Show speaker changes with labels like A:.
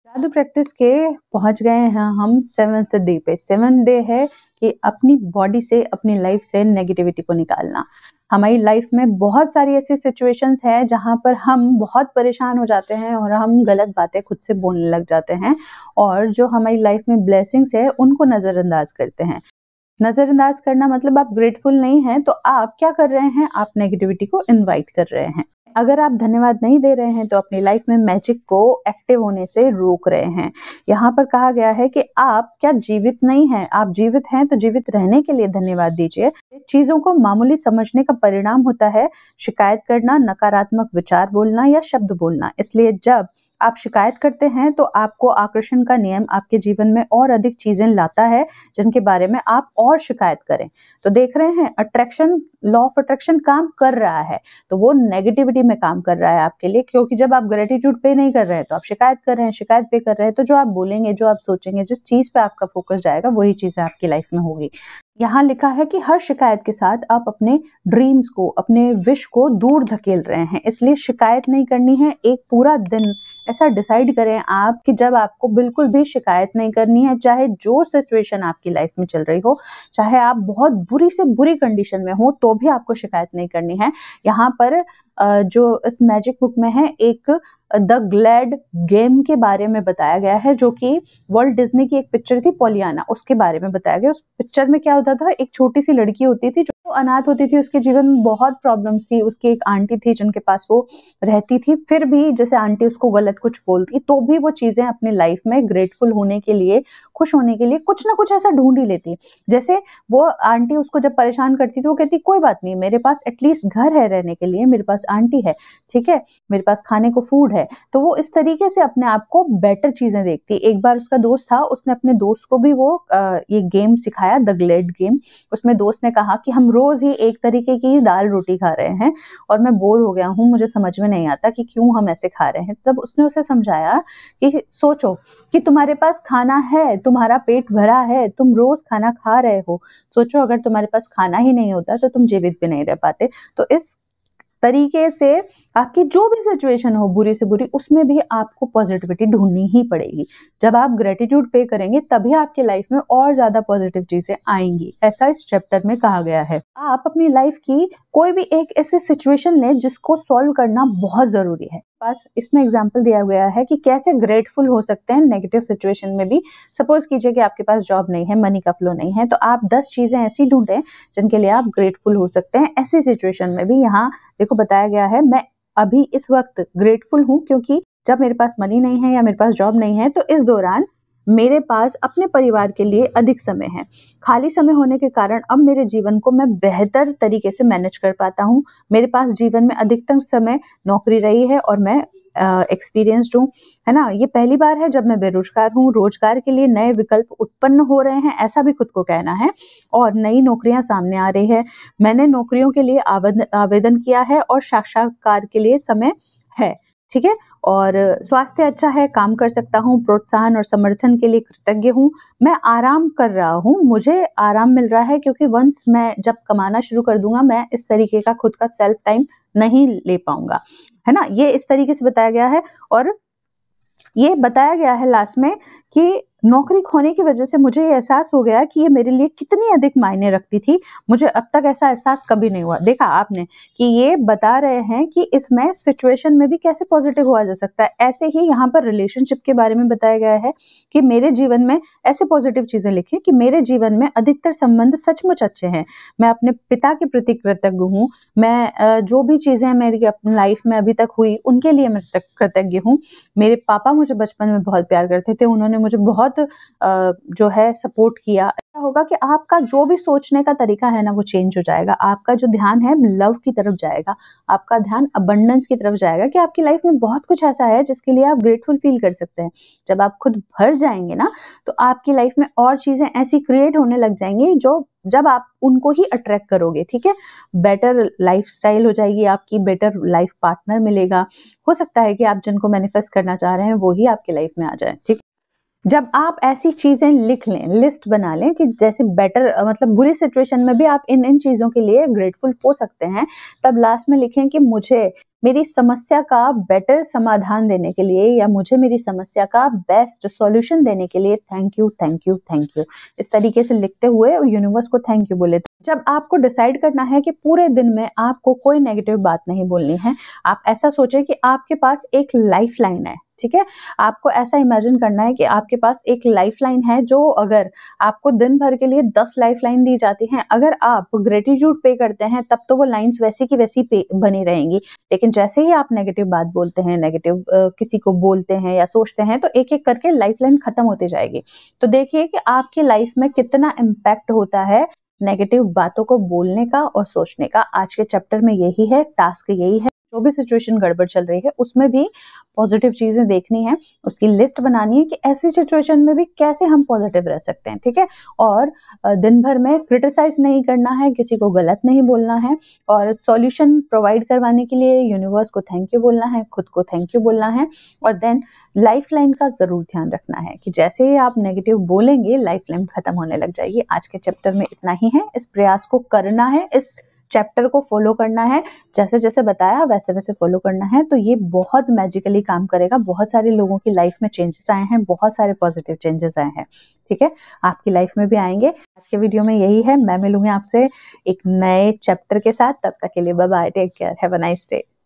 A: जादू प्रैक्टिस के पहुंच गए हैं हम 7th डे पे। 7th डे है कि अपनी बॉडी से, अपनी लाइफ से नेगेटिविटी को निकालना। हमारी लाइफ में बहुत सारी ऐसी सिचुएशंस हैं जहां पर हम बहुत परेशान हो जाते हैं और हम गलत बातें खुद से बोलने लग जाते हैं और जो हमारी लाइफ में ब्लेसिंग्स है उनको नजरअंदाज करते हैं। नजरअंदाज करना मतलब आप ग्रेटफुल नहीं हैं, तो आप क्या कर रहे हैं, आप नेगेटिविटी को इनवाइट कर रहे हैं। अगर आप धन्यवाद नहीं दे रहे हैं तो अपनी लाइफ में मैजिक को एक्टिव होने से रोक रहे हैं। यहाँ पर कहा गया है कि आप क्या जीवित नहीं हैं, आप जीवित हैं तो जीवित रहने के लिए धन्यवाद दीजिए। चीजों को मामूली समझने का परिणाम होता है शिकायत करना, नकारात्मक विचार बोलना या शब्द बोलना। इसलिए जब आप शिकायत करते हैं तो आपको आकर्षण का नियम आपके जीवन में और अधिक चीजें लाता है जिनके बारे में आप और शिकायत करें। तो देख रहे हैं, अट्रैक्शन, लॉ ऑफ अट्रैक्शन काम कर रहा है, तो वो नेगेटिविटी में काम कर रहा है आपके लिए, क्योंकि जब आप ग्रेटिट्यूड पे नहीं कर रहे हैं तो आप शिकायत कर रहे हैं, शिकायत पे कर रहे हैं, तो जो आप बोलेंगे, जो आप सोचेंगे, जिस चीज पे आपका फोकस जाएगा वही चीजें आपकी लाइफ में होगी। यहाँ लिखा है कि हर शिकायत के साथ आप अपने ड्रीम्स को, अपने विश को दूर धकेल रहे हैं, इसलिए शिकायत नहीं करनी है। एक पूरा दिन ऐसा डिसाइड करें आप कि जब आपको बिल्कुल भी शिकायत नहीं करनी है, चाहे जो सिचुएशन आपकी लाइफ में चल रही हो, चाहे आप बहुत बुरी से बुरी कंडीशन में हो तो भी आपको शिकायत नहीं करनी है। यहाँ पर जो इस मैजिक बुक में है, एक द ग्लैड गेम के बारे में बताया गया है, जो कि वर्ल्ट डिज्नी की एक पिक्चर थी पोलियाना, उसके बारे में बताया गया। उस पिक्चर में क्या होता था, एक छोटी सी लड़की होती थी जो अनाथ होती थी, उसके जीवन में बहुत प्रॉब्लम्स थी, उसकी एक आंटी थी जिनके पास वो रहती थी, फिर भी जैसे आंटी उसको गलत कुछ बोलती तो भी वो चीजें अपनी लाइफ में ग्रेटफुल होने के लिए, खुश होने के लिए कुछ ना कुछ ऐसा ढूंढ ही लेती। जैसे वो आंटी उसको जब परेशान करती थी, वो कहती कोई बात नहीं, मेरे पास एटलीस्ट घर है रहने के लिए, मेरे पास आंटी है, ठीक है, मेरे पास खाने को फूड है। तो वो इस तरीके से अपने आप को बेटर चीजें देखती। एक बार उसका दोस्त था, उसने अपने दोस्त को भी वो ये गेम सिखाया, द ग्लेड गेम। उसमें दोस्त ने कहा कि हम रोज ही एक तरीके की दाल रोटी खा रहे हैं और मैं बोर हो गया हूँ, मुझे समझ में नहीं आता कि क्यों हम ऐसे खा रहे हैं। तब उसने उसे समझाया कि सोचो कि तुम्हारे पास खाना है, तुम्हारा पेट भरा है, तुम रोज खाना खा रहे हो। सोचो अगर तुम्हारे पास खाना ही नहीं होता तो तुम जीवित भी नहीं रह पाते। तो इस तरीके से आपकी जो भी सिचुएशन हो बुरी से बुरी, उसमें भी आपको पॉजिटिविटी ढूंढनी ही पड़ेगी। जब आप ग्रेटिट्यूड पे करेंगे तभी आपकी लाइफ में और ज्यादा पॉजिटिव चीजें आएंगी, ऐसा इस चैप्टर में कहा गया है। आप अपनी लाइफ की कोई भी एक ऐसी सिचुएशन लें जिसको सॉल्व करना बहुत जरूरी है। बस इसमें एग्जाम्पल दिया गया है कि कैसे ग्रेटफुल हो सकते हैं नेगेटिव सिचुएशन में भी। सपोज कीजिए कि आपके पास जॉब नहीं है, मनी का फ्लो नहीं है, तो आप 10 चीजें ऐसी ढूंढें जिनके लिए आप ग्रेटफुल हो सकते हैं ऐसी सिचुएशन में भी। यहाँ देखो बताया गया है, मैं अभी इस वक्त ग्रेटफुल हूँ क्योंकि जब मेरे पास मनी नहीं है या मेरे पास जॉब नहीं है तो इस दौरान मेरे पास अपने परिवार के लिए अधिक समय है। खाली समय होने के कारण अब मेरे जीवन को मैं बेहतर तरीके से मैनेज कर पाता हूँ। मेरे पास जीवन में अधिकतम समय नौकरी रही है और मैं एक्सपीरियंस्ड हूँ, है ना। ये पहली बार है जब मैं बेरोजगार हूँ, रोजगार के लिए नए विकल्प उत्पन्न हो रहे हैं, ऐसा भी खुद को कहना है, और नई नौकरियां सामने आ रही है। मैंने नौकरियों के लिए आवेदन किया है और साक्षात्कार के लिए समय है, ठीक है। और स्वास्थ्य अच्छा है, काम कर सकता हूँ, प्रोत्साहन और समर्थन के लिए कृतज्ञ हूँ। मैं आराम कर रहा हूँ, मुझे आराम मिल रहा है क्योंकि वंस मैं जब कमाना शुरू कर दूंगा मैं इस तरीके का खुद का सेल्फ टाइम नहीं ले पाऊंगा, है ना। ये इस तरीके से बताया गया है। और ये बताया गया है लास्ट में कि नौकरी खोने की वजह से मुझे ये एहसास हो गया कि ये मेरे लिए कितनी अधिक मायने रखती थी। मुझे अब तक ऐसा एहसास कभी नहीं हुआ। देखा आपने कि ये बता रहे हैं कि इसमें सिचुएशन में भी कैसे पॉजिटिव हुआ जा सकता है। ऐसे ही यहाँ पर रिलेशनशिप के बारे में बताया गया है कि मेरे जीवन में ऐसे पॉजिटिव चीजें लिखी कि मेरे जीवन में अधिकतर संबंध सचमुच अच्छे हैं। मैं अपने पिता के प्रति कृतज्ञ हूँ। मैं जो भी चीजें मेरी अपनी लाइफ में अभी तक हुई उनके लिए मैं कृतज्ञ हूँ। मेरे पापा मुझे बचपन में बहुत प्यार करते थे, उन्होंने मुझे बहुत जो है सपोर्ट किया। ऐसा होगा कि आपका जो भी सोचने का तरीका है ना वो चेंज हो जाएगा। आपका जो ध्यान है लव की तरफ जाएगा, आपका ध्यान अबंडेंस की तरफ जाएगा कि आपकी लाइफ में बहुत कुछ ऐसा है जिसके लिए आप ग्रेटफुल फील कर सकते हैं। जब आप खुद भर जाएंगे ना तो आपकी लाइफ में और चीजें ऐसी क्रिएट होने लग जाएंगी जो जब आप उनको ही अट्रैक्ट करोगे, ठीक है। बेटर लाइफस्टाइल हो जाएगी आपकी, बेटर लाइफ पार्टनर मिलेगा। हो सकता है कि आप जिनको मैनिफेस्ट करना चाह रहे हैं वो ही आपकी लाइफ में आ जाए, ठीक। जब आप ऐसी चीजें लिख लें, लिस्ट बना लें कि जैसे बेटर मतलब बुरी सिचुएशन में भी आप इन इन चीजों के लिए ग्रेटफुल हो सकते हैं, तब लास्ट में लिखें कि मुझे मेरी समस्या का बेटर समाधान देने के लिए या मुझे मेरी समस्या का बेस्ट सॉल्यूशन देने के लिए thank you, thank you, thank you. इस तरीके से लिखते हुए यूनिवर्स को थैंक यू बोले। जब आपको डिसाइड करना है कि पूरे दिन में आपको कोई नेगेटिव बात नहीं बोलनी है, आप ऐसा सोचें कि आपके पास एक लाइफ लाइन है, ठीक है? आपको ऐसा इमेजिन करना है कि आपके पास एक लाइफलाइन है, जो अगर आपको दिन भर के लिए 10 लाइफलाइन दी जाती हैं, अगर आप ग्रेटिट्यूड पे करते हैं तब तो वो लाइन्स वैसी की वैसी पे बनी रहेंगी। लेकिन जैसे ही आप नेगेटिव बात बोलते हैं, नेगेटिव किसी को बोलते हैं या सोचते हैं, तो एक-एक करके लाइफलाइन खत्म होती जाएगी। तो देखिए कि आपकी लाइफ में कितना इम्पैक्ट होता है नेगेटिव बातों को बोलने का और सोचने का। आज के चैप्टर में यही है, टास्क यही है। जो भी सिचुएशन गड़बड़ चल रही है उसमें भी पॉजिटिव चीजें देखनी है, उसकी लिस्ट बनानी है कि ऐसी सिचुएशन में भी कैसे हम पॉजिटिव रह सकते हैं, ठीक है? और दिन भर में क्रिटिसाइज नहीं करना है, किसी को गलत नहीं बोलना है, और सॉल्यूशन प्रोवाइड करवाने के लिए यूनिवर्स को थैंक यू बोलना है, खुद को थैंक यू बोलना है, और देन लाइफलाइन का जरूर ध्यान रखना है कि जैसे ही आप नेगेटिव बोलेंगे लाइफलाइन खत्म होने लग जाएगी। आज के चैप्टर में इतना ही है। इस प्रयास को करना है, इस चैप्टर को फॉलो करना है, जैसे जैसे बताया वैसे वैसे फॉलो करना है, तो ये बहुत मैजिकली काम करेगा। बहुत सारे लोगों की लाइफ में चेंजेस आए हैं, बहुत सारे पॉजिटिव चेंजेस आए हैं, ठीक है? आपकी लाइफ में भी आएंगे। आज के वीडियो में यही है। मैं मिलूंगी आपसे एक नए चैप्टर के साथ। तब तक के लिए bye bye, take care, have a nice day.